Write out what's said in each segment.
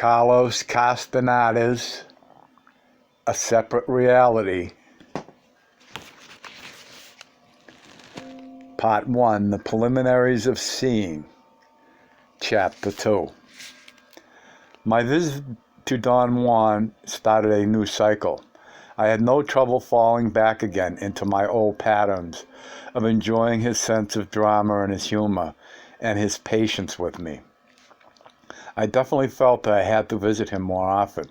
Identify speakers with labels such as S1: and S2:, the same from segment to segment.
S1: Carlos Castaneda's A Separate Reality, Part 1, The Preliminaries of Seeing, Chapter 2. My visit to Don Juan started a new cycle. I had no trouble falling back again into my old patterns of enjoying his sense of drama and his humor and his patience with me. I definitely felt that I had to visit him more often.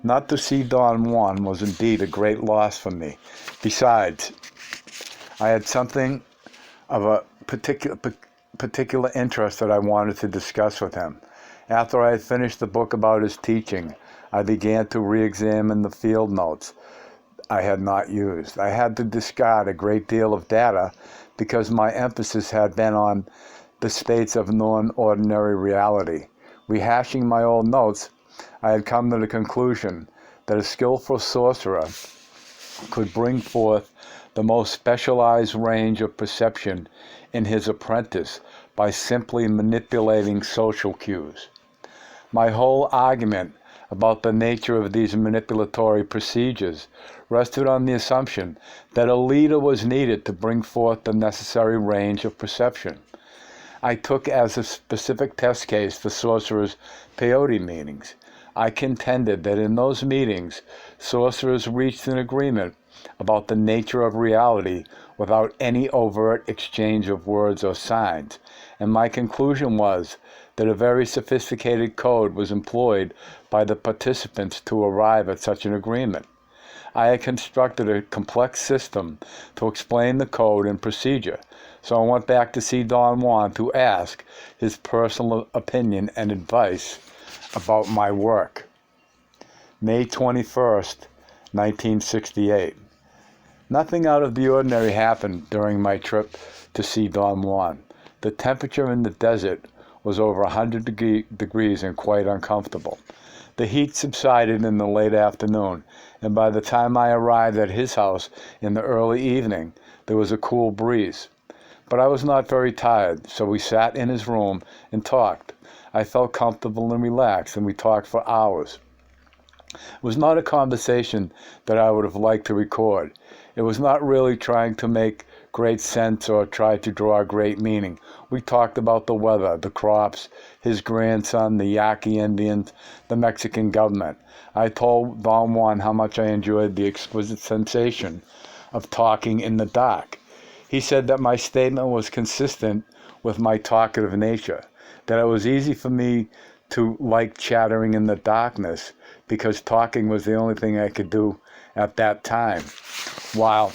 S1: Not to see Don Juan was indeed a great loss for me. Besides, I had something of a particular interest that I wanted to discuss with him. After I had finished the book about his teaching, I began to re-examine the field notes I had not used. I had to discard a great deal of data because my emphasis had been on the states of non-ordinary reality. Rehashing my old notes, I had come to the conclusion that a skillful sorcerer could bring forth the most specialized range of perception in his apprentice by simply manipulating social cues. My whole argument about the nature of these manipulatory procedures rested on the assumption that a leader was needed to bring forth the necessary range of perception. I took as a specific test case the sorcerer's peyote meetings. I contended that in those meetings, sorcerers reached an agreement about the nature of reality without any overt exchange of words or signs, and my conclusion was that a very sophisticated code was employed by the participants to arrive at such an agreement. I had constructed a complex system to explain the code and procedure, so I went back to see Don Juan to ask his personal opinion and advice about my work. May 21st, 1968. Nothing out of the ordinary happened during my trip to see Don Juan. The temperature in the desert was over 100 degrees and quite uncomfortable. The heat subsided in the late afternoon, and by the time I arrived at his house in the early evening, there was a cool breeze. But I was not very tired, so we sat in his room and talked. I felt comfortable and relaxed, and we talked for hours. It was not a conversation that I would have liked to record. It was not really trying to make great sense or try to draw a great meaning. We talked about the weather, the crops, his grandson, the Yaqui Indians, the Mexican government. I told Don Juan how much I enjoyed the exquisite sensation of talking in the dark. He said that my statement was consistent with my talkative nature, that it was easy for me to like chattering in the darkness because talking was the only thing I could do at that time while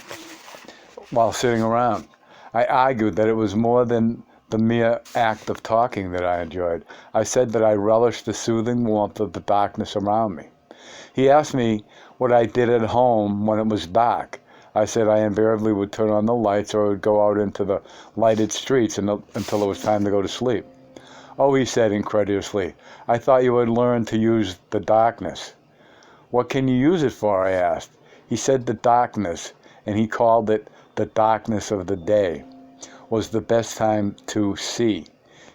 S1: sitting around. I argued that it was more than the mere act of talking that I enjoyed. I said that I relished the soothing warmth of the darkness around me. He asked me what I did at home when it was dark. I said I invariably would turn on the lights or would go out into the lighted streets until it was time to go to sleep. "Oh," he said incredulously, "I thought you had learned to use the darkness." "What can you use it for?" I asked. He said the darkness, and he called it the darkness of the day, was the best time to see.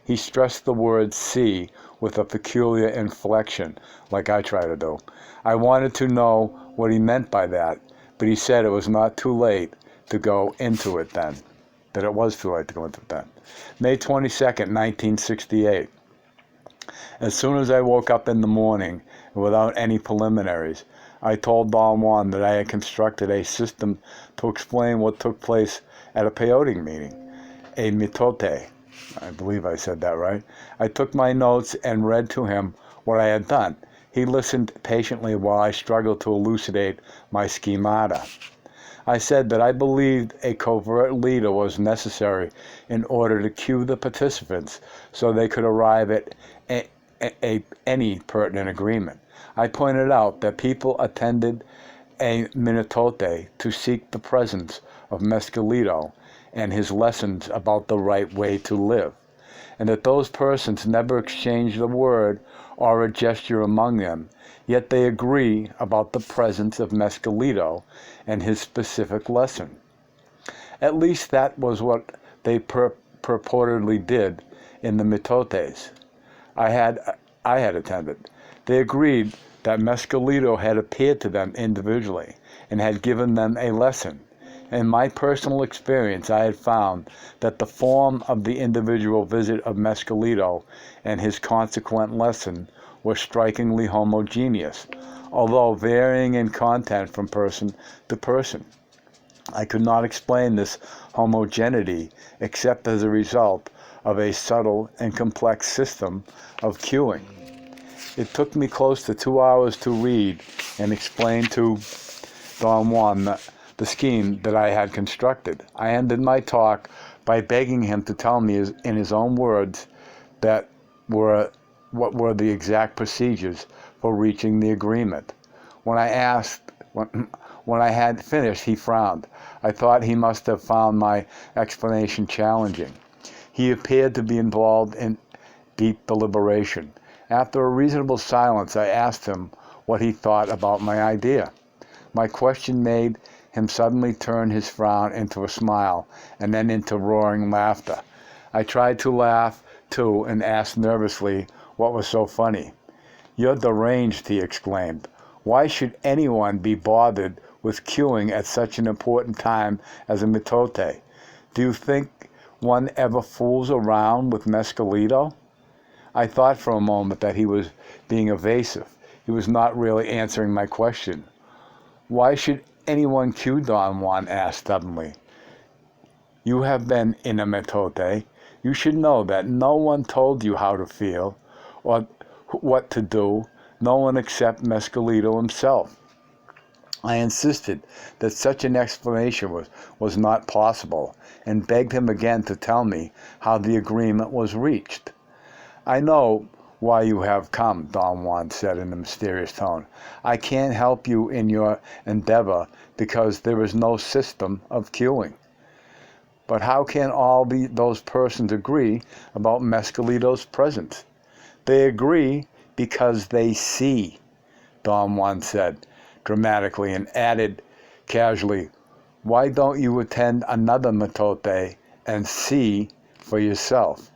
S1: He stressed the word see with a peculiar inflection, like I try to do. I wanted to know what he meant by that, but he said it was not too late to go into it then. That it was too late to go into it then. May 22nd, 1968. As soon as I woke up in the morning, without any preliminaries, I told Don Juan that I had constructed a system to explain what took place at a peyote meeting, a mitote. I believe I said that right. I took my notes and read to him what I had done. He listened patiently while I struggled to elucidate my schemata. I said that I believed a covert leader was necessary in order to cue the participants so they could arrive at any pertinent agreement. I pointed out that people attended a mitote to seek the presence of Mescalito and his lessons about the right way to live, and that those persons never exchanged a word or a gesture among them, yet they agree about the presence of Mescalito and his specific lesson. At least that was what they purportedly did in the mitotes I had attended. They agreed that Mescalito had appeared to them individually and had given them a lesson. In my personal experience, I had found that the form of the individual visit of Mescalito and his consequent lesson were strikingly homogeneous, although varying in content from person to person. I could not explain this homogeneity except as a result of a subtle and complex system of cueing. It took me close to 2 hours to read and explain to Don Juan the scheme that I had constructed. I ended my talk by begging him to tell me in his own words what were the exact procedures for reaching the agreement. When I had finished, he frowned. I thought he must have found my explanation challenging. He appeared to be involved in deep deliberation. After a reasonable silence, I asked him what he thought about my idea. My question made him suddenly turn his frown into a smile and then into roaring laughter. I tried to laugh, too, and asked nervously what was so funny. "You're deranged," he exclaimed. "Why should anyone be bothered with cueing at such an important time as a mitote? Do you think one ever fools around with Mescalito?" I thought for a moment that he was being evasive. He was not really answering my question. "Why should anyone cue?" Don Juan asked stubbornly. "You have been in a mitote. You should know that no one told you how to feel or what to do, no one except Mescalito himself." I insisted that such an explanation was not possible, and begged him again to tell me how the agreement was reached. "I know why you have come," Don Juan said in a mysterious tone. "I can't help you in your endeavor because there is no system of cueing." "But how can all those persons agree about Mescalito's presence?" "They agree because they see," Don Juan said dramatically, and added casually, "Why don't you attend another mitote and see for yourself?"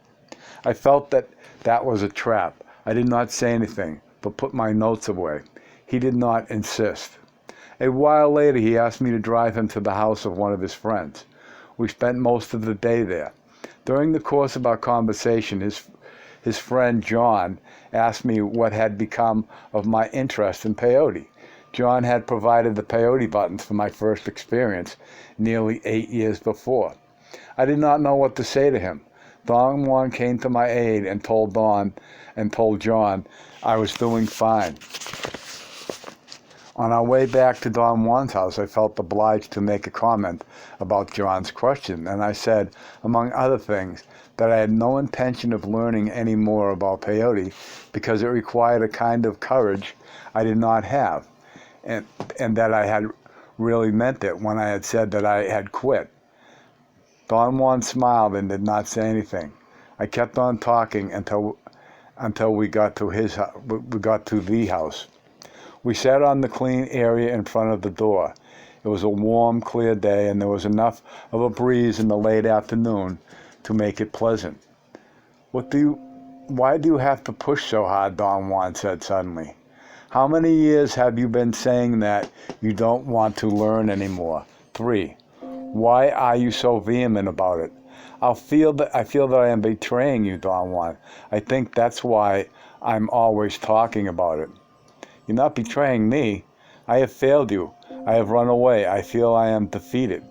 S1: I felt that was a trap. I did not say anything, but put my notes away. He did not insist. A while later, he asked me to drive him to the house of one of his friends. We spent most of the day there. During the course of our conversation, his friend John asked me what had become of my interest in peyote. John had provided the peyote buttons for my first experience nearly 8 years before. I did not know what to say to him. Don Juan came to my aid and told John I was doing fine. On our way back to Don Juan's house, I felt obliged to make a comment about John's question, and I said, among other things, that I had no intention of learning any more about peyote because it required a kind of courage I did not have, and that I had really meant it when I had said that I had quit. Don Juan smiled and did not say anything. I kept on talking until we got to the house. We sat on the clean area in front of the door. It was a warm, clear day, and there was enough of a breeze in the late afternoon to make it pleasant. Why do you have to push so hard?" Don Juan said suddenly. "How many years have you been saying that you don't want to learn anymore?" 3. "Why are you so vehement about it?" I feel that I am betraying you, Don Juan. I think that's why I'm always talking about it." "You're not betraying me. I have failed you. I have run away. I feel I am defeated."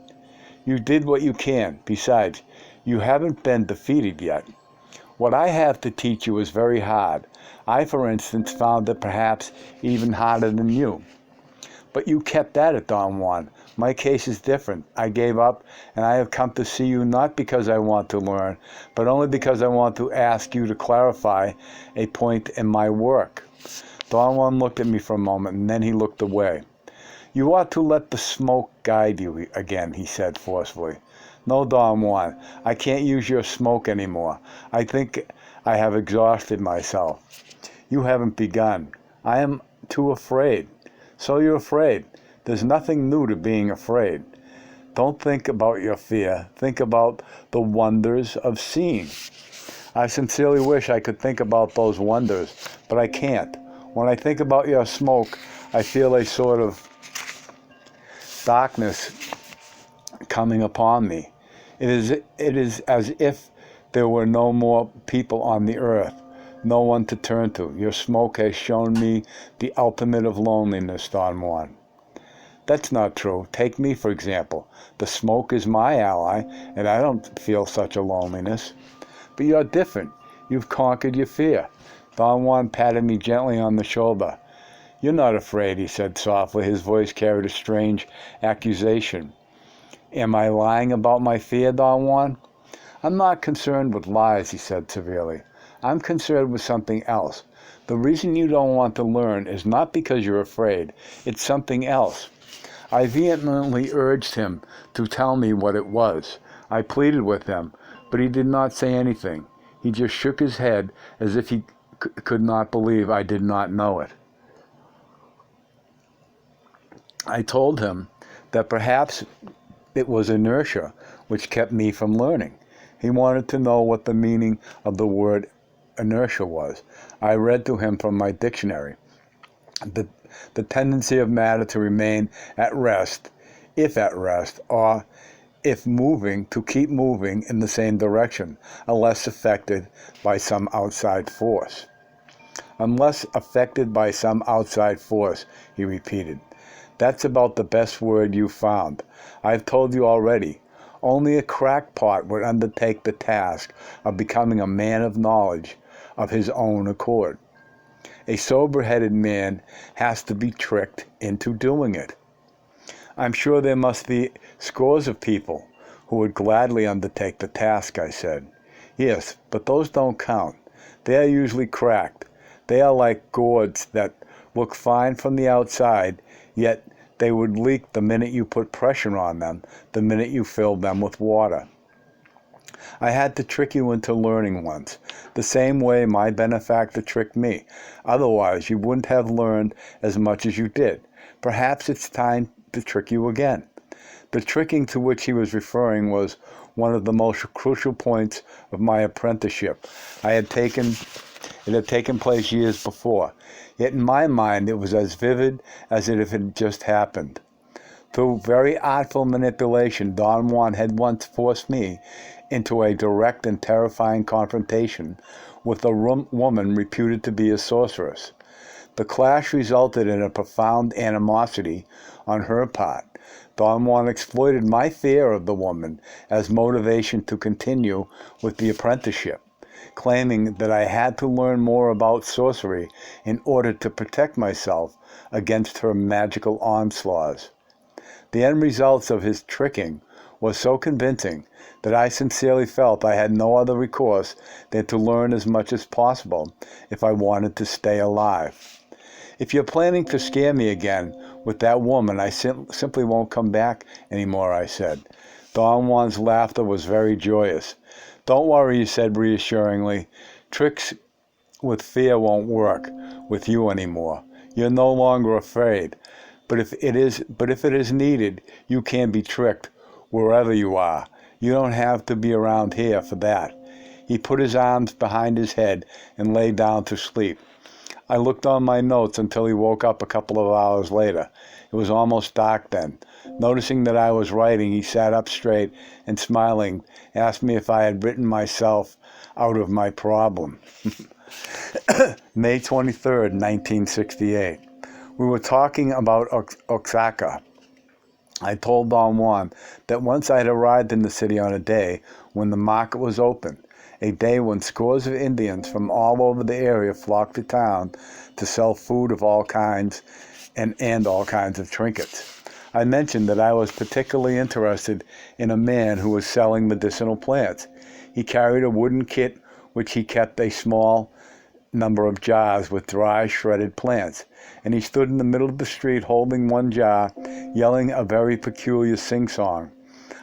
S1: "You did what you can. Besides, you haven't been defeated yet. What I have to teach you is very hard. I, for instance, found it perhaps even harder than you. But you kept at it, Don Juan. My case is different. I gave up, and I have come to see you not because I want to learn, but only because I want to ask you to clarify a point in my work." Don Juan looked at me for a moment, and then he looked away. "You ought to let the smoke guide you again," he said forcefully. "No, Don Juan, I can't use your smoke anymore. I think I have exhausted myself." "You haven't begun." "I am too afraid." "So you're afraid. There's nothing new to being afraid. Don't think about your fear. Think about the wonders of seeing." "I sincerely wish I could think about those wonders, but I can't. When I think about your smoke, I feel a sort of darkness coming upon me. It is as if there were no more people on the earth, no one to turn to. Your smoke has shown me the ultimate of loneliness, Don Juan. That's not true. Take me, for example. The smoke is my ally, and I don't feel such a loneliness. But you're different. You've conquered your fear. Don Juan patted me gently on the shoulder. You're not afraid, he said softly. His voice carried a strange accusation. Am I lying about my fear, Don Juan? I'm not concerned with lies, he said severely. I'm concerned with something else. The reason you don't want to learn is not because you're afraid. It's something else. I vehemently urged him to tell me what it was. I pleaded with him, but he did not say anything. He just shook his head as if he could not believe I did not know it. I told him that perhaps it was inertia which kept me from learning. He wanted to know what the meaning of the word inertia was. I read to him from my dictionary. The tendency of matter to remain at rest, or if moving, to keep moving in the same direction, unless affected by some outside force. Unless affected by some outside force, he repeated. That's about the best word you found. I've told you already. Only a crackpot would undertake the task of becoming a man of knowledge of his own accord. A sober-headed man has to be tricked into doing it. I'm sure there must be scores of people who would gladly undertake the task, I said. Yes, but those don't count. They are usually cracked. They are like gourds that look fine from the outside, yet they would leak the minute you put pressure on them, the minute you filled them with water. I had to trick you into learning once, the same way my benefactor tricked me. Otherwise, you wouldn't have learned as much as you did. Perhaps it's time to trick you again. The tricking to which he was referring was one of the most crucial points of my apprenticeship. It had taken place years before, yet in my mind it was as vivid as if it had just happened. Through very artful manipulation, Don Juan had once forced me into a direct and terrifying confrontation with a woman reputed to be a sorceress. The clash resulted in a profound animosity on her part. Don Juan exploited my fear of the woman as motivation to continue with the apprenticeship, claiming that I had to learn more about sorcery in order to protect myself against her magical onslaughts. The end results of his tricking was so convincing that I sincerely felt I had no other recourse than to learn as much as possible if I wanted to stay alive. If you're planning to scare me again with that woman, I simply won't come back anymore, I said. Don Juan's laughter was very joyous. Don't worry, he said reassuringly. Tricks with fear won't work with you anymore. You're no longer afraid. But if it is needed, you can be tricked wherever you are. You don't have to be around here for that. He put his arms behind his head and lay down to sleep. I looked on my notes until he woke up a couple of hours later. It was almost dark then. Noticing that I was writing, he sat up straight and, smiling, asked me if I had written myself out of my problem. May 23rd, 1968. We were talking about Oaxaca. I told Don Juan that once I had arrived in the city on a day when the market was open, a day when scores of Indians from all over the area flocked to town to sell food of all kinds and all kinds of trinkets. I mentioned that I was particularly interested in a man who was selling medicinal plants. He carried a wooden kit which he kept a small number of jars with dry, shredded plants, and he stood in the middle of the street holding one jar, yelling a very peculiar sing-song.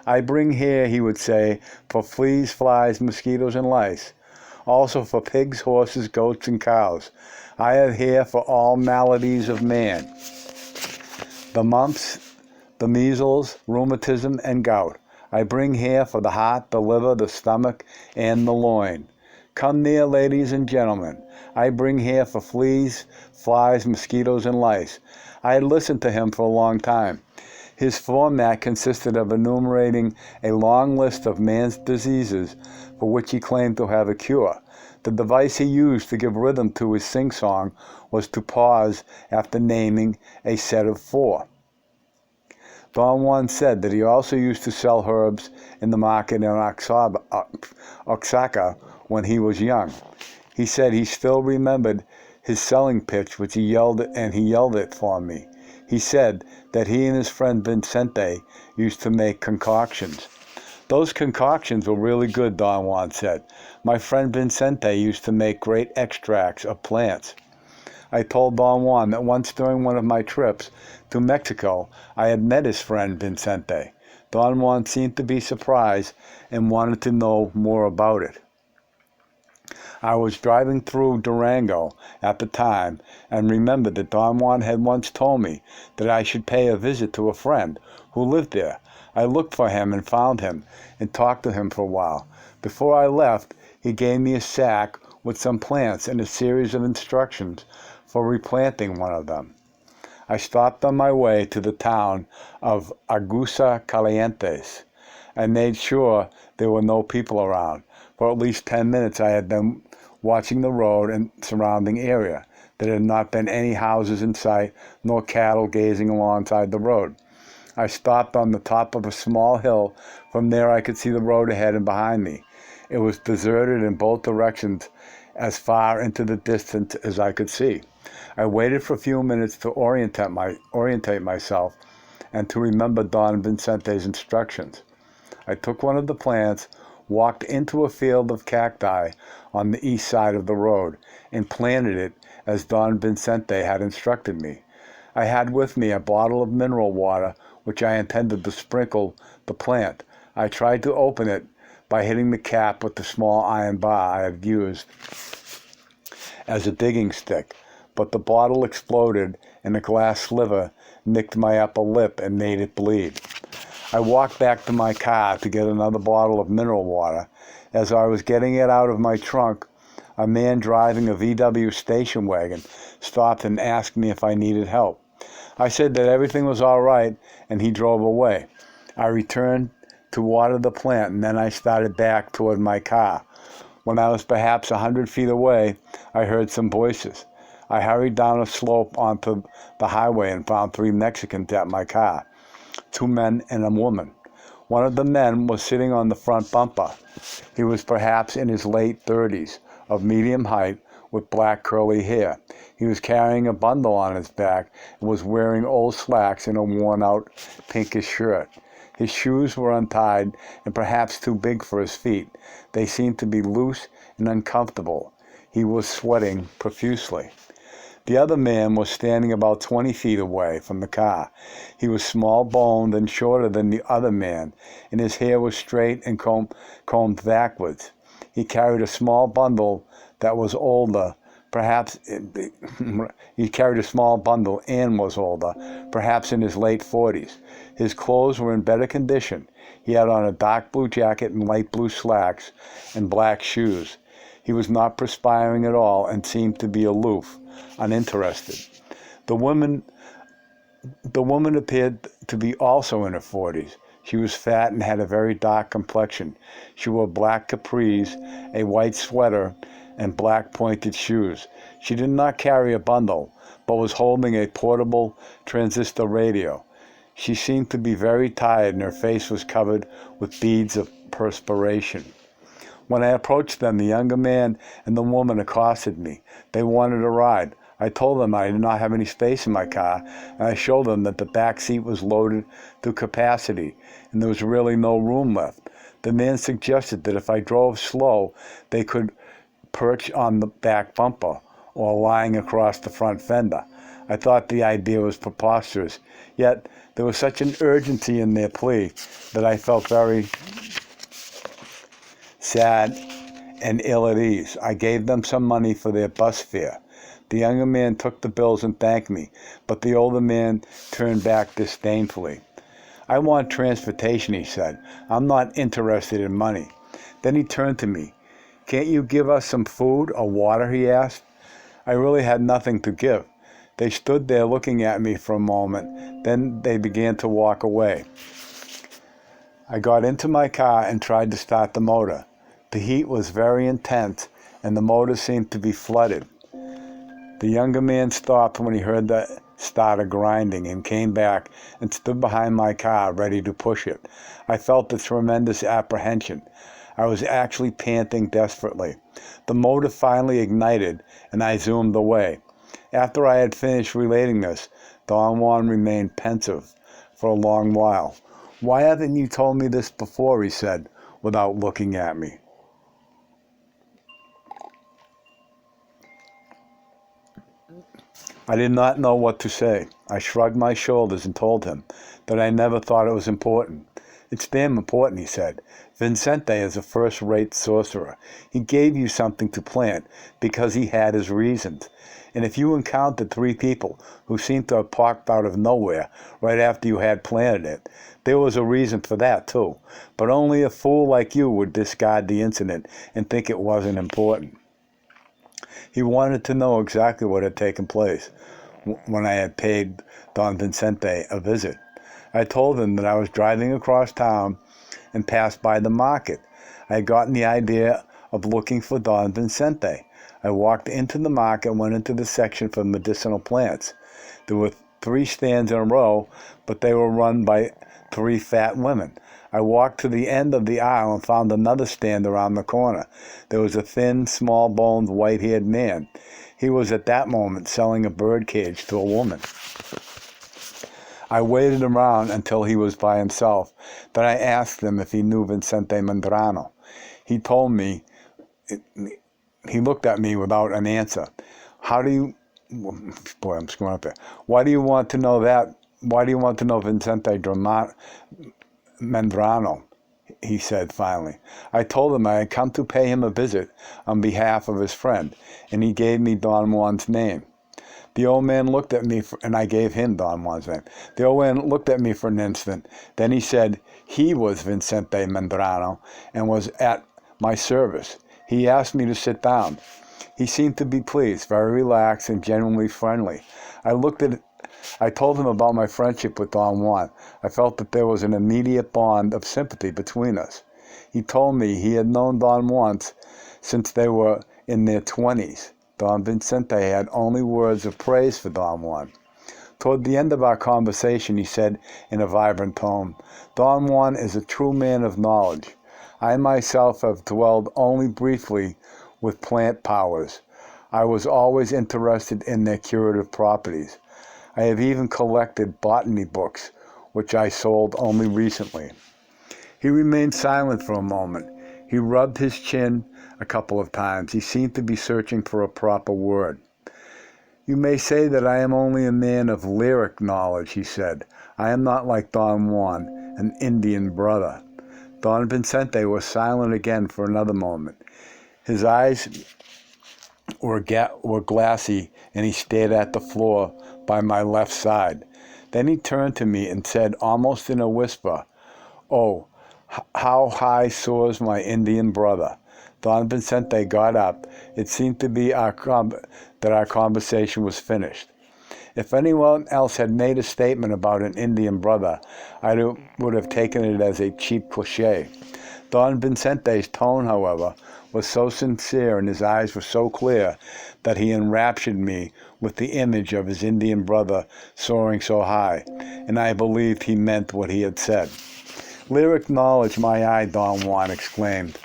S1: I bring here, he would say, for fleas, flies, mosquitoes, and lice, also for pigs, horses, goats, and cows. I have here for all maladies of man, the mumps, the measles, rheumatism, and gout. I bring here for the heart, the liver, the stomach, and the loin. Come near, ladies and gentlemen. I bring here for fleas, flies, mosquitoes, and lice. I had listened to him for a long time. His format consisted of enumerating a long list of man's diseases for which he claimed to have a cure. The device he used to give rhythm to his sing-song was to pause after naming a set of 4. Don Juan said that he also used to sell herbs in the market in Oaxaca when he was young. He said he still remembered his selling pitch, which he yelled it for me. He said that he and his friend Vicente used to make concoctions. Those concoctions were really good, Don Juan said. My friend Vicente used to make great extracts of plants. I told Don Juan that once during one of my trips to Mexico, I had met his friend Vicente. Don Juan seemed to be surprised and wanted to know more about it. I was driving through Durango at the time and remembered that Don Juan had once told me that I should pay a visit to a friend who lived there. I looked for him and found him and talked to him for a while. Before I left, he gave me a sack with some plants and a series of instructions for replanting one of them. I stopped on my way to the town of Aguascalientes and made sure there were no people around. For at least 10 minutes I had been watching the road and surrounding area. There had not been any houses in sight, nor cattle grazing alongside the road. I stopped on the top of a small hill. From there I could see the road ahead and behind me. It was deserted in both directions as far into the distance as I could see. I waited for a few minutes to orientate myself and to remember Don Vicente's instructions. I took one of the plants, walked into a field of cacti on the east side of the road, and planted it as Don Vicente had instructed me. I had with me a bottle of mineral water, which I intended to sprinkle the plant. I tried to open it by hitting the cap with the small iron bar I had used as a digging stick, but the bottle exploded and a glass sliver nicked my upper lip and made it bleed. I walked back to my car to get another bottle of mineral water. As I was getting it out of my trunk, a man driving a VW station wagon stopped and asked me if I needed help. I said that everything was all right, and he drove away. I returned to water the plant, and then I started back toward my car. When I was perhaps 100 feet away, I heard some voices. I hurried down a slope onto the highway and found 3 Mexicans at my car, 2 men and a woman. One of the men was sitting on the front bumper. He was perhaps in his late 30s, of medium height, with black curly hair. He was carrying a bundle on his back and was wearing old slacks and a worn-out pinkish shirt. His shoes were untied and perhaps too big for his feet. They seemed to be loose and uncomfortable. He was sweating profusely. The other man was standing about 20 feet away from the car. He was small-boned and shorter than the other man, and his hair was straight and combed backwards. He carried a small bundle that was older. He carried a small bundle and was older, perhaps in his late 40s. His clothes were in better condition. He had on a dark blue jacket and light blue slacks and black shoes. He was not perspiring at all and seemed to be aloof, uninterested. The woman appeared to be also in her 40s. She was fat and had a very dark complexion. She wore black capris, a white sweater, and black pointed shoes. She did not carry a bundle, but was holding a portable transistor radio. She seemed to be very tired, and her face was covered with beads of perspiration. When I approached them, the younger man and the woman accosted me. They wanted a ride. I told them I did not have any space in my car, and I showed them that the back seat was loaded to capacity, and there was really no room left. The man suggested that if I drove slow, they could perch on the back bumper or lying across the front fender. I thought the idea was preposterous, yet there was such an urgency in their plea that I felt very sad and ill at ease. I gave them some money for their bus fare. The younger man took the bills and thanked me, but the older man turned back disdainfully. I want transportation, he said. I'm not interested in money. Then he turned to me. Can't you give us some food or water, he asked. I really had nothing to give. They stood there looking at me for a moment. Then they began to walk away. I got into my car and tried to start the motor. The heat was very intense, and the motor seemed to be flooded. The younger man stopped when he heard the starter grinding and came back and stood behind my car, ready to push it. I felt a tremendous apprehension. I was actually panting desperately. The motor finally ignited, and I zoomed away. After I had finished relating this, Don Juan remained pensive for a long while. "Why haven't you told me this before?" he said, without looking at me. I did not know what to say. I shrugged my shoulders and told him that I never thought it was important. "It's damn important," he said. "Vincente is a first-rate sorcerer. He gave you something to plant because he had his reasons. And if you encountered 3 people who seemed to have popped out of nowhere right after you had planted it, there was a reason for that, too. But only a fool like you would discard the incident and think it wasn't important." He wanted to know exactly what had taken place when I had paid Don Vincente a visit. I told him that I was driving across town and passed by the market. I had gotten the idea of looking for Don Vincente. I walked into the market and went into the section for medicinal plants. There were 3 stands in a row, but they were run by 3 fat women. I walked to the end of the aisle and found another stand around the corner. There was a thin, small-boned, white-haired man. He was at that moment selling a bird cage to a woman. I waited around until he was by himself. Then I asked him if he knew Vincente Medrano. He told me. He looked at me without an answer. "How do you..." Boy, I'm screwing up there. "Why do you want to know that? Why do you want to know Vincente Medrano?" he said finally. I told him I had come to pay him a visit on behalf of his friend, and he gave me Don Juan's name. The old man looked at me, and I gave him Don Juan's name. The old man looked at me for an instant. Then he said he was Vincente Medrano and was at my service. He asked me to sit down. He seemed to be pleased, very relaxed, and genuinely friendly. I told him about my friendship with Don Juan. I felt that there was an immediate bond of sympathy between us. He told me he had known Don Juan since they were in their 20s. Don Vincente had only words of praise for Don Juan. Toward the end of our conversation, he said in a vibrant tone, "Don Juan is a true man of knowledge. I myself have dwelled only briefly with plant powers. I was always interested in their curative properties. I have even collected botany books, which I sold only recently." He remained silent for a moment. He rubbed his chin a couple of times. He seemed to be searching for a proper word. "You may say that I am only a man of lyric knowledge," he said. "I am not like Don Juan, an Indian brother." Don Vincente was silent again for another moment. His eyes were glassy, and he stared at the floor by my left side. Then he turned to me and said, almost in a whisper, "Oh, how high soars my Indian brother." Don Vincente got up. It seemed to be that our conversation was finished. If anyone else had made a statement about an Indian brother, I would have taken it as a cheap cliché. Don Vincente's tone, however, was so sincere and his eyes were so clear that he enraptured me with the image of his Indian brother soaring so high, and I believed he meant what he had said. "Lyric knowledge, my eye," Don Juan exclaimed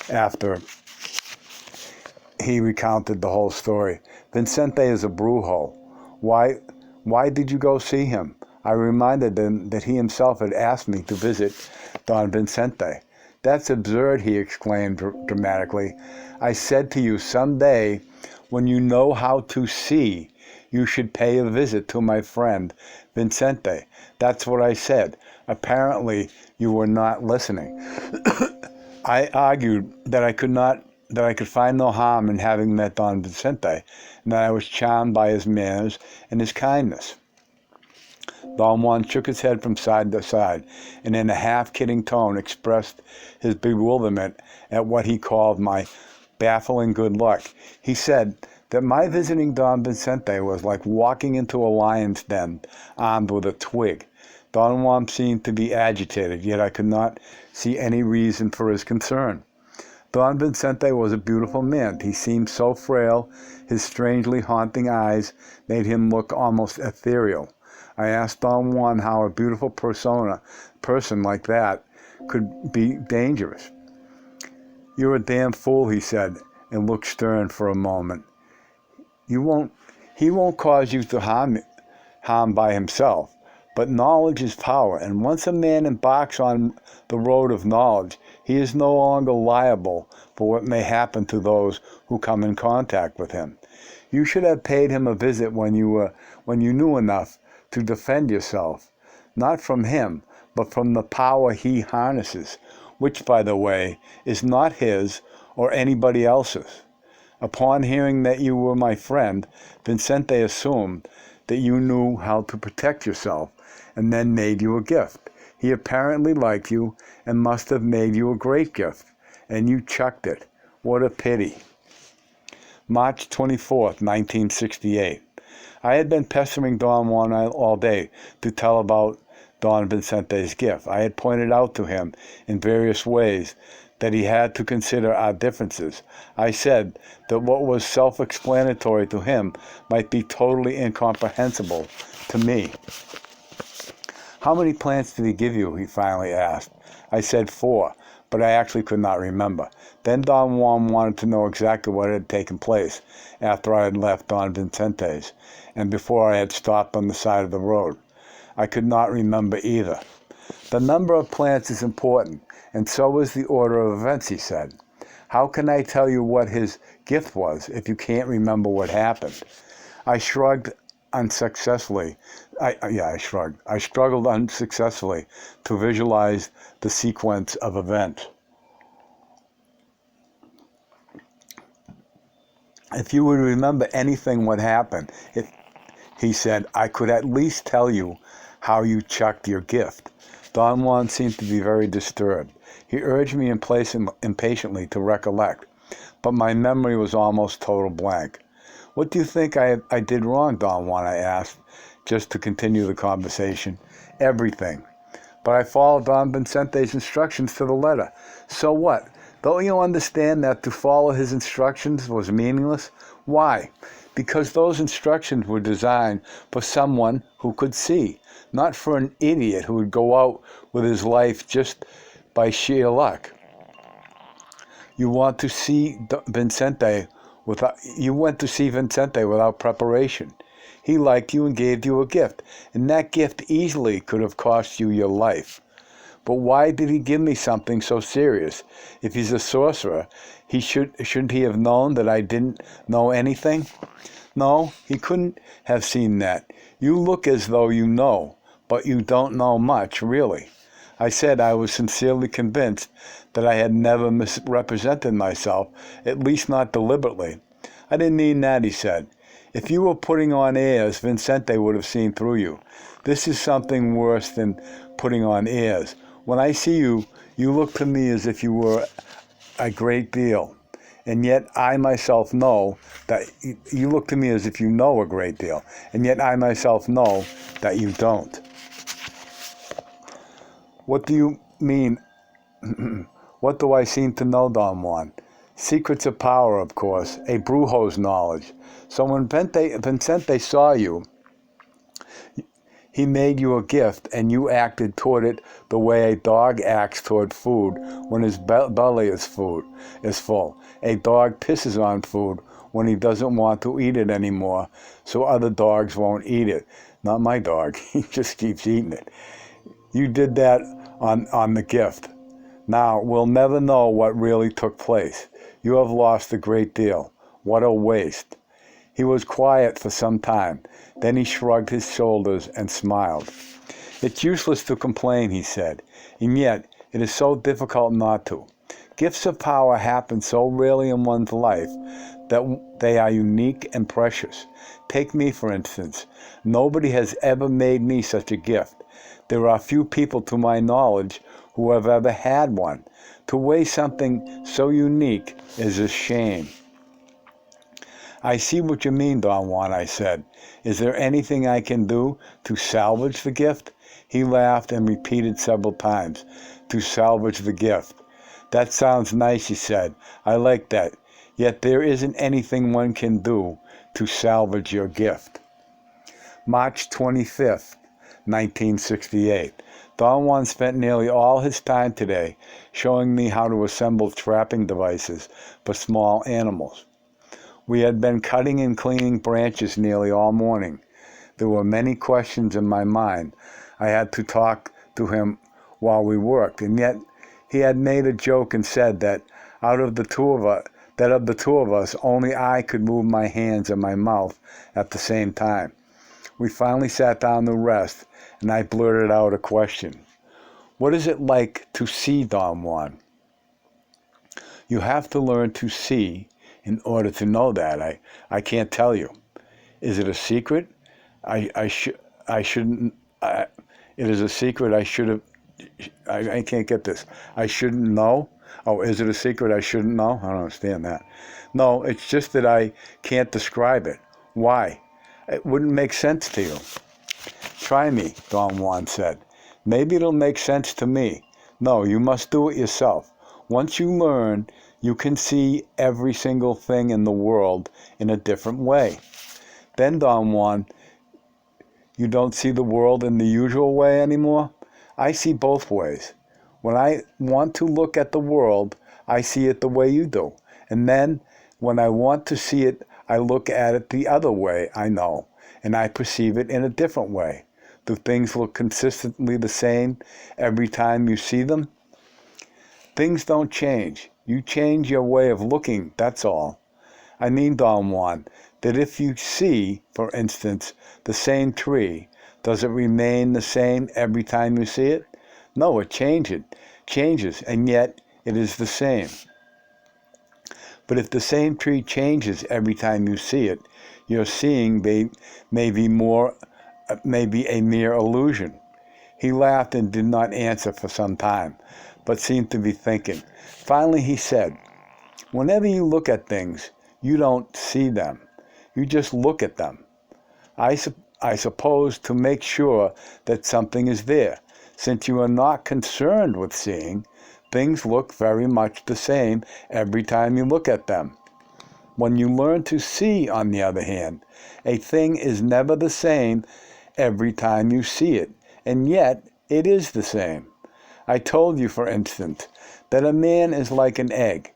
S1: after he recounted the whole story. "Vincente is a brujo. Why did you go see him?" I reminded him that he himself had asked me to visit Don Vincente. "That's absurd," he exclaimed dramatically. "I said to you, someday, when you know how to see, you should pay a visit to my friend Vincente. That's what I said. Apparently, you were not listening." I argued that I could find no harm in having met Don Vincente, and that I was charmed by his manners and his kindness. Don Juan shook his head from side to side, and in a half-kidding tone expressed his bewilderment at what he called my baffling good luck. He said that my visiting Don Vincente was like walking into a lion's den armed with a twig. Don Juan seemed to be agitated, yet I could not see any reason for his concern. Don Vincente was a beautiful man. He seemed so frail. His strangely haunting eyes made him look almost ethereal. I asked Don Juan how a beautiful person like that could be dangerous. "You're a damn fool," he said, and looked stern for a moment. He won't cause you to harm by himself, but knowledge is power, and once a man embarks on the road of knowledge, he is no longer liable for what may happen to those who come in contact with him. You should have paid him a visit when you knew enough to defend yourself, not from him, but from the power he harnesses, which, by the way, is not his or anybody else's. Upon hearing that you were my friend, Vincente assumed that you knew how to protect yourself, and then made you a gift. He apparently liked you and must have made you a great gift, and you chucked it. What a pity. March 24th, 1968. I had been pestering Don Juan all day to tell about Don Vincente's gift. I had pointed out to him in various ways that he had to consider our differences. I said that what was self-explanatory to him might be totally incomprehensible to me. "How many plants did he give you?" he finally asked. I said 4, but I actually could not remember. Then Don Juan wanted to know exactly what had taken place after I had left Don Vincente's and before I had stopped on the side of the road. I could not remember either. "The number of plants is important, and so is the order of events," he said. "How can I tell you what his gift was if you can't remember what happened?" I shrugged unsuccessfully. I shrugged. I struggled unsuccessfully to visualize the sequence of events. "If you would remember anything what happened," he said, "I could at least tell you how you chucked your gift." Don Juan seemed to be very disturbed. He urged me impatiently to recollect, but my memory was almost total blank. "What do you think I did wrong, Don Juan?" I asked, just to continue the conversation. "Everything. But I followed Don Vincente's instructions to the letter." "So what? Don't you understand that to follow his instructions was meaningless?" "Why?" "Because those instructions were designed for someone who could see, not for an idiot who would go out with his life just by sheer luck. You went to see Vincente without preparation. He liked you and gave you a gift, and that gift easily could have cost you your life. But why did he give me something so serious? If he's a sorcerer, shouldn't he have known that I didn't know anything?" "No, he couldn't have seen that. You look as though you know, but you don't know much, really." I said I was sincerely convinced that I had never misrepresented myself, at least not deliberately. "I didn't mean that," he said. "If you were putting on airs, Vincente would have seen through you. This is something worse than putting on airs. When I see you, you look to me as if you were a great deal. And yet I myself know that you look to me as if you know a great deal. And yet I myself know that you don't." "What do you mean?" "What do I seem to know, Don Juan?" "Secrets of power, of course. A brujo's knowledge. So when Vincente saw you, he made you a gift, and you acted toward it the way a dog acts toward food when his belly is full. A dog pisses on food when he doesn't want to eat it anymore, so other dogs won't eat it. Not my dog. He just keeps eating it. You did that on the gift. Now, we'll never know what really took place. You have lost a great deal. What a waste." He was quiet for some time. Then he shrugged his shoulders and smiled. "It's useless to complain," he said, "and yet it is so difficult not to. Gifts of power happen so rarely in one's life that they are unique and precious. Take me, for instance. Nobody has ever made me such a gift. There are few people, to my knowledge, who have ever had one. To waste something so unique is a shame. I see what you mean, Don Juan, I said. Is there anything I can do to salvage the gift? He laughed and repeated several times, to salvage the gift. That sounds nice, he said. I like that. Yet there isn't anything one can do to salvage your gift. March 25th, 1968. Don Juan spent nearly all his time today showing me how to assemble trapping devices for small animals. We had been cutting and cleaning branches nearly all morning. There were many questions in my mind. I had to talk to him while we worked, and yet he had made a joke and said that of the two of us, only I could move my hands and my mouth at the same time. We finally sat down to rest, and I blurted out a question. What is it like to see, Don Juan? You have to learn to see in order to know that. I can't tell you. Is it a secret? It is a secret I should have. I can't get this. I shouldn't know. Oh, is it a secret I shouldn't know? I don't understand that. No, it's just that I can't describe it. Why? It wouldn't make sense to you. Try me, Don Juan said. Maybe it'll make sense to me. No, you must do it yourself. Once you learn, you can see every single thing in the world in a different way. Then, Don Juan, you don't see the world in the usual way anymore? I see both ways. When I want to look at the world, I see it the way you do. And then, when I want to see it, I look at it the other way, I know, and I perceive it in a different way. Do things look consistently the same every time you see them? Things don't change. You change your way of looking, that's all. I mean, Don Juan, that if you see, for instance, the same tree, does it remain the same every time you see it? No, it changes, and yet it is the same. But if the same tree changes every time you see it, your seeing may be a mere illusion. He laughed and did not answer for some time, but seemed to be thinking. Finally he said, whenever you look at things, you don't see them. You just look at them. I suppose to make sure that something is there. Since you are not concerned with seeing, things look very much the same every time you look at them. When you learn to see, on the other hand, a thing is never the same every time you see it, and yet it is the same. I told you, for instance, that a man is like an egg.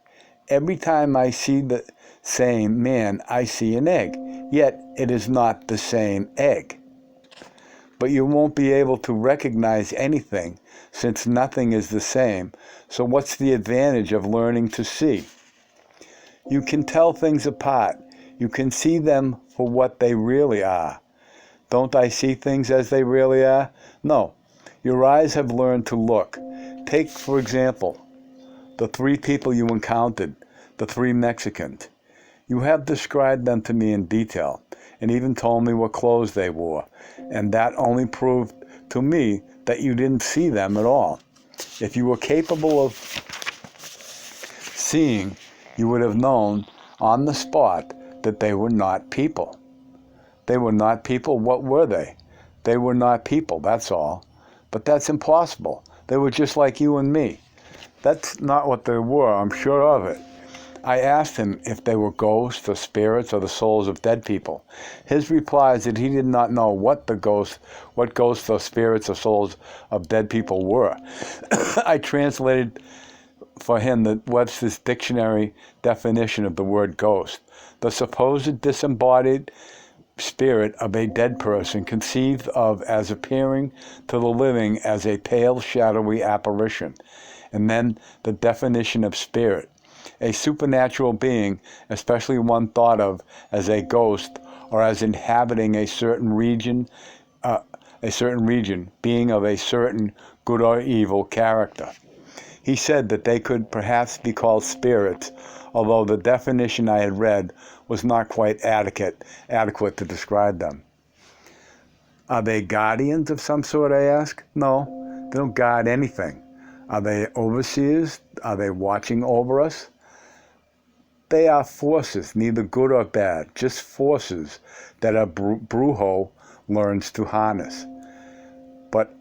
S1: Every time I see the same man, I see an egg, yet it is not the same egg. But you won't be able to recognize anything since nothing is the same, so what's the advantage of learning to see? You can tell things apart. You can see them for what they really are. Don't I see things as they really are? No. Your eyes have learned to look. Take, for example, the 3 people you encountered, the 3 Mexicans. You have described them to me in detail, and even told me what clothes they wore, and that only proved to me that you didn't see them at all. If you were capable of seeing, you would have known on the spot that they were not people. They were not people. What were they? They were not people, that's all. But that's impossible. They were just like you and me. That's not what they were, I'm sure of it. I asked him if they were ghosts or spirits or the souls of dead people. His reply is that he did not know what ghosts or spirits or souls of dead people were. I translated for him the Webster's dictionary definition of the word ghost: the supposed disembodied spirit of a dead person conceived of as appearing to the living as a pale, shadowy apparition. And then the definition of spirit: a supernatural being, especially one thought of as a ghost or as inhabiting a certain region, being of a certain good or evil character. He said that they could perhaps be called spirits although the definition I had read was not quite adequate to describe them. Are they guardians of some sort, I asked. No, they don't guard anything. Are they overseers? Are they watching over us? They are forces, neither good or bad, just forces that a brujo learns to harness. But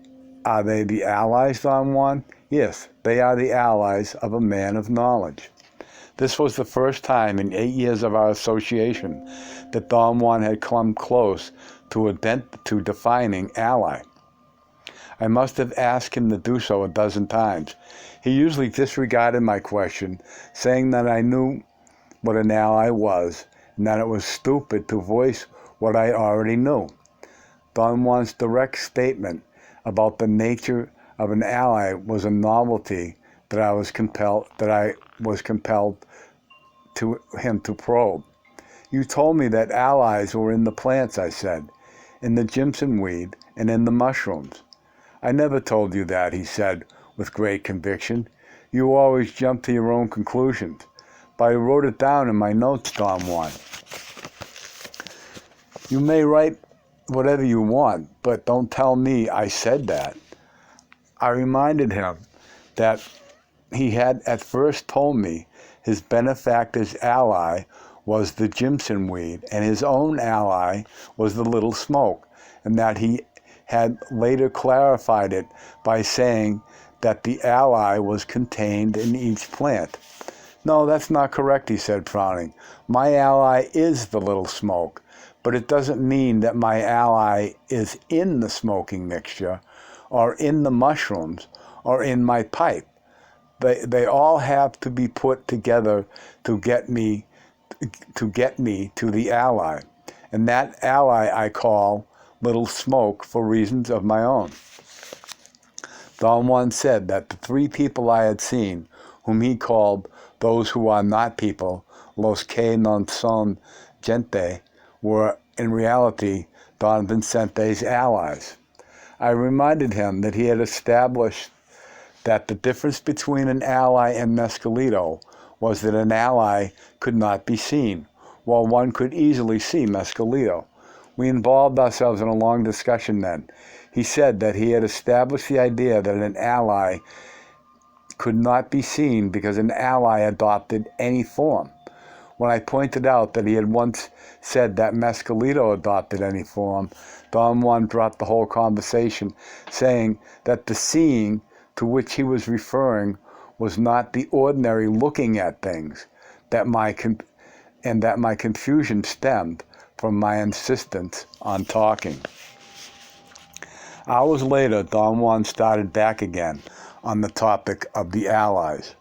S1: are they the allies, Don Juan? Yes, they are the allies of a man of knowledge. This was the first time in 8 years of our association that Don Juan had come close to defining ally. I must have asked him to do so a dozen times. He usually disregarded my question, saying that I knew what an ally was, and that it was stupid to voice what I already knew. Don Juan's direct statement about the nature of an ally was a novelty that I was compelled to him to probe. You told me that allies were in the plants, I said, in the Jimson weed and in the mushrooms. I never told you that, he said with great conviction. You always jump to your own conclusions. But I wrote it down in my notes, Don Juan. You may write whatever you want, but don't tell me I said that. I reminded him that he had at first told me his benefactor's ally was the Jimson weed and his own ally was the little smoke, and that he had later clarified it by saying that the ally was contained in each plant. No, that's not correct, he said, frowning. My ally is the little smoke, but it doesn't mean that my ally is in the smoking mixture or in the mushrooms or in my pipe. They all have to be put together to get me to the ally. And that ally I call little smoke for reasons of my own. Don Juan said that the three people I had seen, whom he called those who are not people, los que no son gente, were in reality Don Vincente's allies. I reminded him that he had established that the difference between an ally and Mescalito was that an ally could not be seen, while one could easily see Mescalito. We involved ourselves in a long discussion then. He said that he had established the idea that an ally could not be seen because an ally adopted any form. When I pointed out that he had once said that Mescalito adopted any form, Don Juan dropped the whole conversation, saying that the seeing to which he was referring was not the ordinary looking at things, that my confusion stemmed from my insistence on talking. Hours later, Don Juan started back again on the topic of the allies.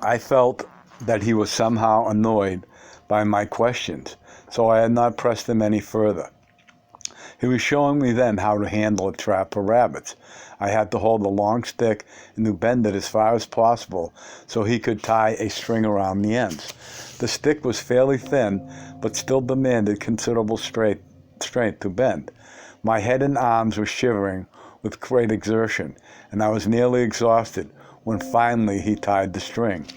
S1: I felt that he was somehow annoyed by my questions, so I had not pressed him any further. He was showing me then how to handle a trap for rabbits. I had to hold a long stick and to bend it as far as possible so he could tie a string around the ends. The stick was fairly thin, but still demanded considerable strength to bend. My head and arms were shivering with great exertion, and I was nearly exhausted when finally he tied the string.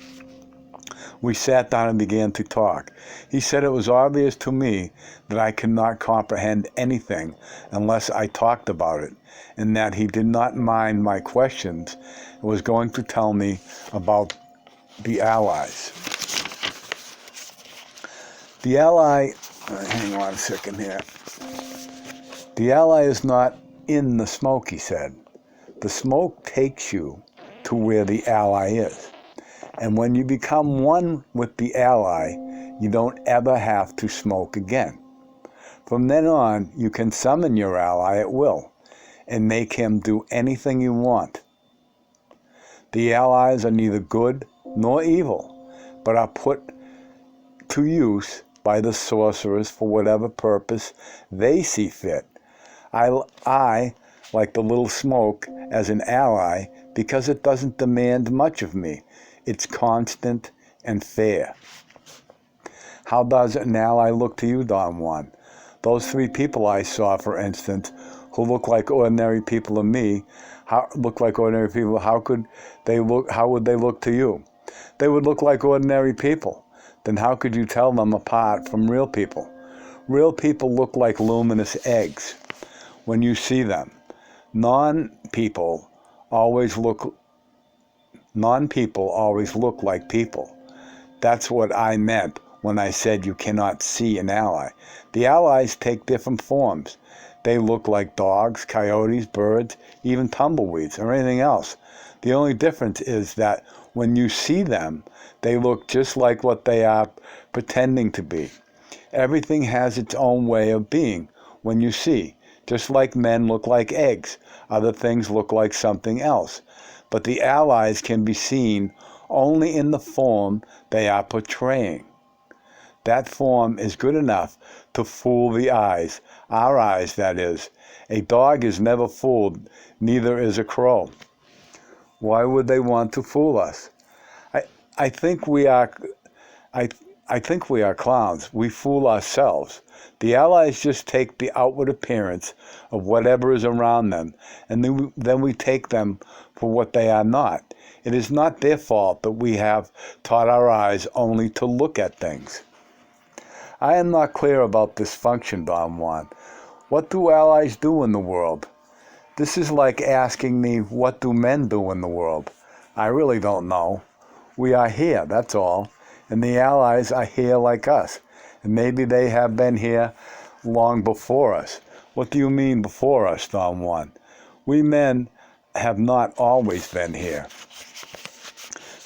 S1: We sat down and began to talk. He said it was obvious to me that I could not comprehend anything unless I talked about it, and that he did not mind my questions and was going to tell me about the allies. The ally, hang on a second here. The ally is not in the smoke, he said. The smoke takes you to where the ally is. And when you become one with the ally, you don't ever have to smoke again. From then on, you can summon your ally at will and make him do anything you want. The allies are neither good nor evil, but are put to use by the sorcerers for whatever purpose they see fit. I like the little smoke as an ally because it doesn't demand much of me. It's constant and fair. How does an ally look to you, Don Juan? Those three people I saw, for instance, who look like ordinary people to me, how could they look? How would they look to you? They would look like ordinary people. Then how could you tell them apart from real people? Real people look like luminous eggs when you see them. Non-people always look like people. That's what I meant when I said you cannot see an ally. The allies take different forms. They look like dogs, coyotes, birds, even tumbleweeds, or anything else. The only difference is that when you see them, they look just like what they are pretending to be. Everything has its own way of being when you see. Just like men look like eggs, other things look like something else. But the allies can be seen only in the form they are portraying. That form is good enough to fool the eyes, our eyes, that is. A dog is never fooled, neither is a crow. Why would they want to fool us? I think we are clowns. We fool ourselves. The allies just take the outward appearance of whatever is around them, and then we take them for what they are not. It is not their fault that we have taught our eyes only to look at things. I am not clear about this function, Don Juan. What do allies do in the world? This is like asking me, what do men do in the world? I really don't know. We are here, that's all. And the allies are here like us. And maybe they have been here long before us. What do you mean before us, Don Juan? We men have not always been here.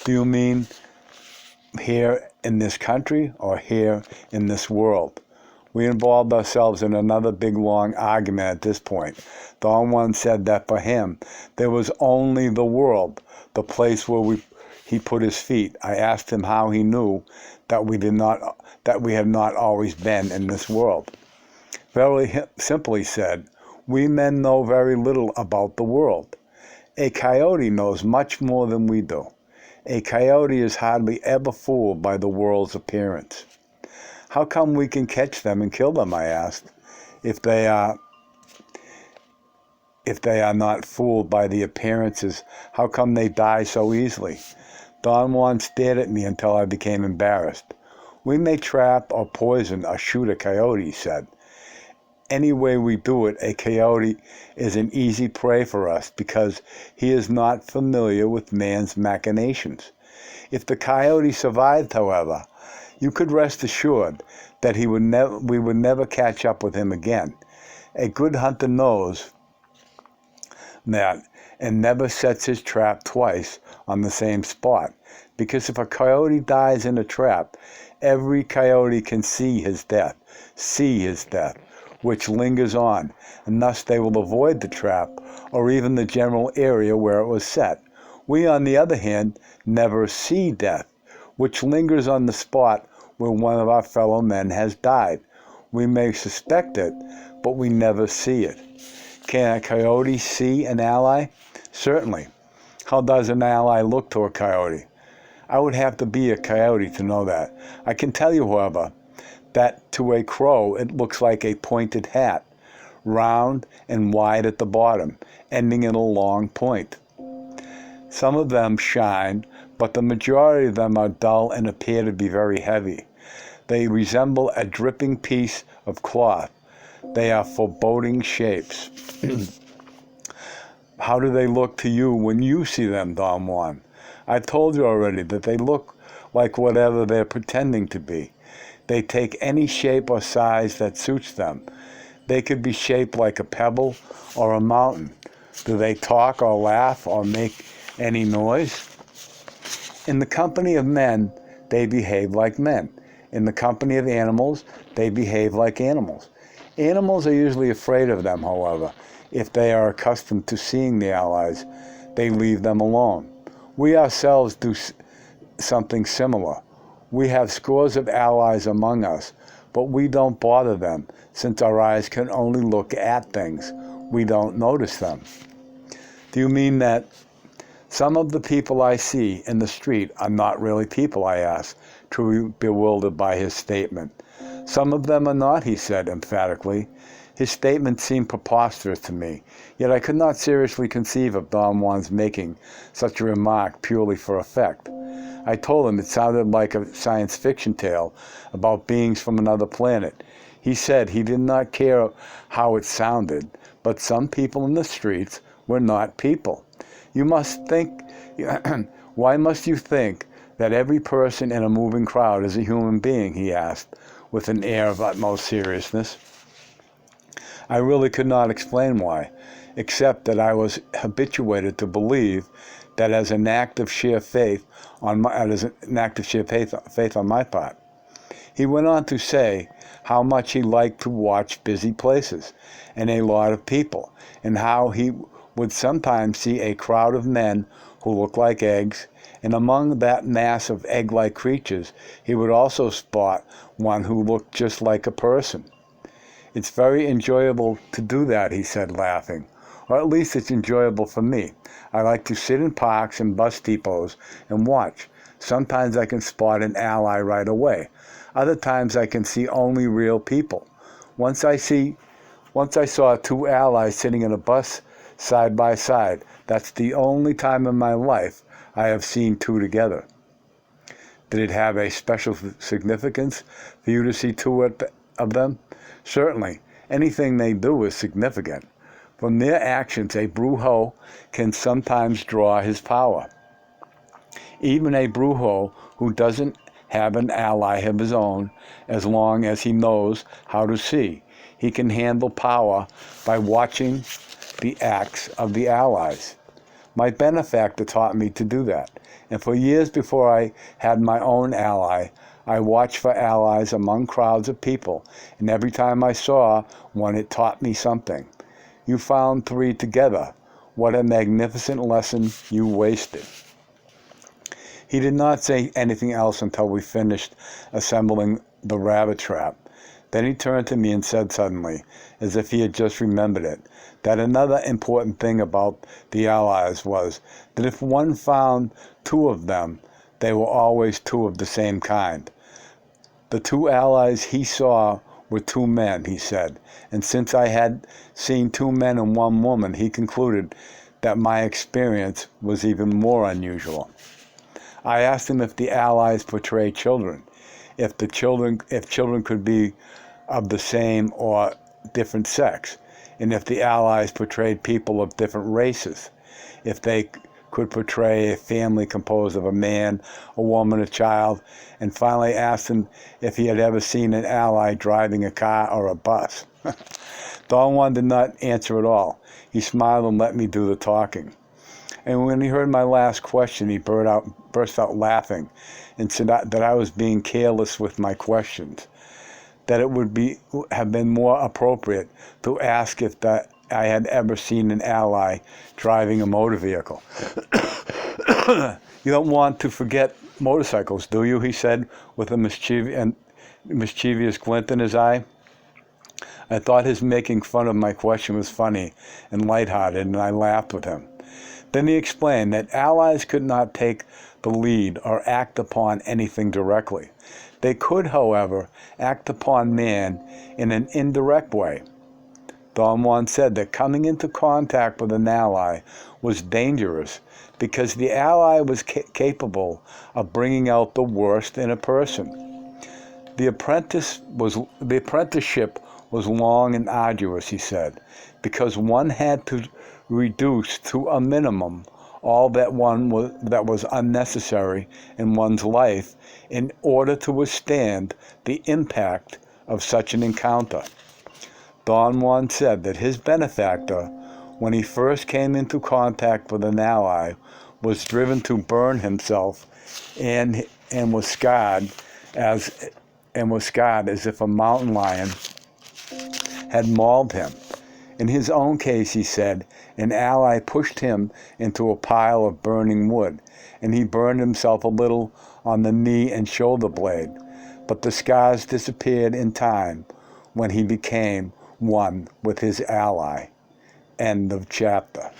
S1: Do you mean here in this country or here in this world? We involved ourselves in another big long argument at this point. Don Juan said that for him, there was only the world, the place where he put his feet. I asked him how he knew that we had not always been in this world. Very simply said, we men know very little about the world. A coyote knows much more than we do. A coyote is hardly ever fooled by the world's appearance. How come we can catch them and kill them, I asked, if they are not fooled by the appearances? How come they die so easily? Don Juan stared at me until I became embarrassed. We may trap or poison or shoot a coyote, he said. Any way we do it, a coyote is an easy prey for us because he is not familiar with man's machinations. If the coyote survived, however, you could rest assured that we would never catch up with him again. A good hunter knows that and never sets his trap twice on the same spot, because if a coyote dies in a trap, every coyote can see his death, which lingers on, and thus they will avoid the trap or even the general area where it was set. We, on the other hand, never see death, which lingers on the spot where one of our fellow men has died. We may suspect it, but we never see it. Can a coyote see an ally? Certainly. How does an ally look to a coyote? I would have to be a coyote to know that. I can tell you, however, that to a crow it looks like a pointed hat, round and wide at the bottom, ending in a long point. Some of them shine, but the majority of them are dull and appear to be very heavy. They resemble a dripping piece of cloth. They are foreboding shapes. How do they look to you when you see them, Don Juan? I told you already that they look like whatever they're pretending to be. They take any shape or size that suits them. They could be shaped like a pebble or a mountain. Do they talk or laugh or make any noise? In the company of men, they behave like men. In the company of animals, they behave like animals. Animals are usually afraid of them, however. If they are accustomed to seeing the allies, they leave them alone. We ourselves do something similar. We have scores of allies among us, but we don't bother them, since our eyes can only look at things. We don't notice them. Do you mean that some of the people I see in the street are not really people, I asked, truly bewildered by his statement. Some of them are not, he said emphatically. His statement seemed preposterous to me, yet I could not seriously conceive of Don Juan's making such a remark purely for effect. I told him it sounded like a science fiction tale about beings from another planet. He said he did not care how it sounded, but some people in the streets were not people. You must think, why must you think that every person in a moving crowd is a human being? He asked, with an air of utmost seriousness. I really could not explain why, except that I was habituated to believe that as an act of sheer faith on my part. He went on to say how much he liked to watch busy places and a lot of people, and how he would sometimes see a crowd of men who looked like eggs, and among that mass of egg-like creatures he would also spot one who looked just like a person. It's very enjoyable to do that, he said, laughing. Or at least it's enjoyable for me. I like to sit in parks and bus depots and watch. Sometimes I can spot an ally right away. Other times I can see only real people. Once I saw two allies sitting in a bus side by side. That's the only time in my life I have seen two together. Did it have a special significance for you to see two of them? Certainly, anything they do is significant. From their actions, a brujo can sometimes draw his power. Even a brujo who doesn't have an ally of his own, as long as he knows how to see, he can handle power by watching the acts of the allies. My benefactor taught me to do that, and for years before I had my own ally, I watched for allies among crowds of people, and every time I saw one, it taught me something. You found three together. What a magnificent lesson you wasted. He did not say anything else until we finished assembling the rabbit trap. Then he turned to me and said suddenly, as if he had just remembered it, that another important thing about the allies was that if one found two of them, they were always two of the same kind. The two allies he saw were two men, he said, and since I had seen two men and one woman, he concluded that my experience was even more unusual. I asked him if the allies portrayed children, if children could be of the same or different sex, and if the allies portrayed people of different races, if they could portray a family composed of a man, a woman, a child, and finally asked him if he had ever seen an ally driving a car or a bus. Don Juan did not answer at all. He smiled and let me do the talking. And when he heard my last question, he burst out laughing and said that I was being careless with my questions, that it would have been more appropriate to ask if I had ever seen an ally driving a motor vehicle. You don't want to forget motorcycles, do you? He said with a mischievous glint in his eye. I thought his making fun of my question was funny and lighthearted, and I laughed with him. Then he explained that allies could not take the lead or act upon anything directly. They could, however, act upon man in an indirect way. Don Juan said that coming into contact with an ally was dangerous because the ally was capable of bringing out the worst in a person. The apprenticeship was long and arduous, he said, because one had to reduce to a minimum all that was unnecessary in one's life in order to withstand the impact of such an encounter. Don Juan said that his benefactor, when he first came into contact with an ally, was driven to burn himself and was scarred as if a mountain lion had mauled him. In his own case, he said, an ally pushed him into a pile of burning wood, and he burned himself a little on the knee and shoulder blade, but the scars disappeared in time when he became one with his ally. End of chapter.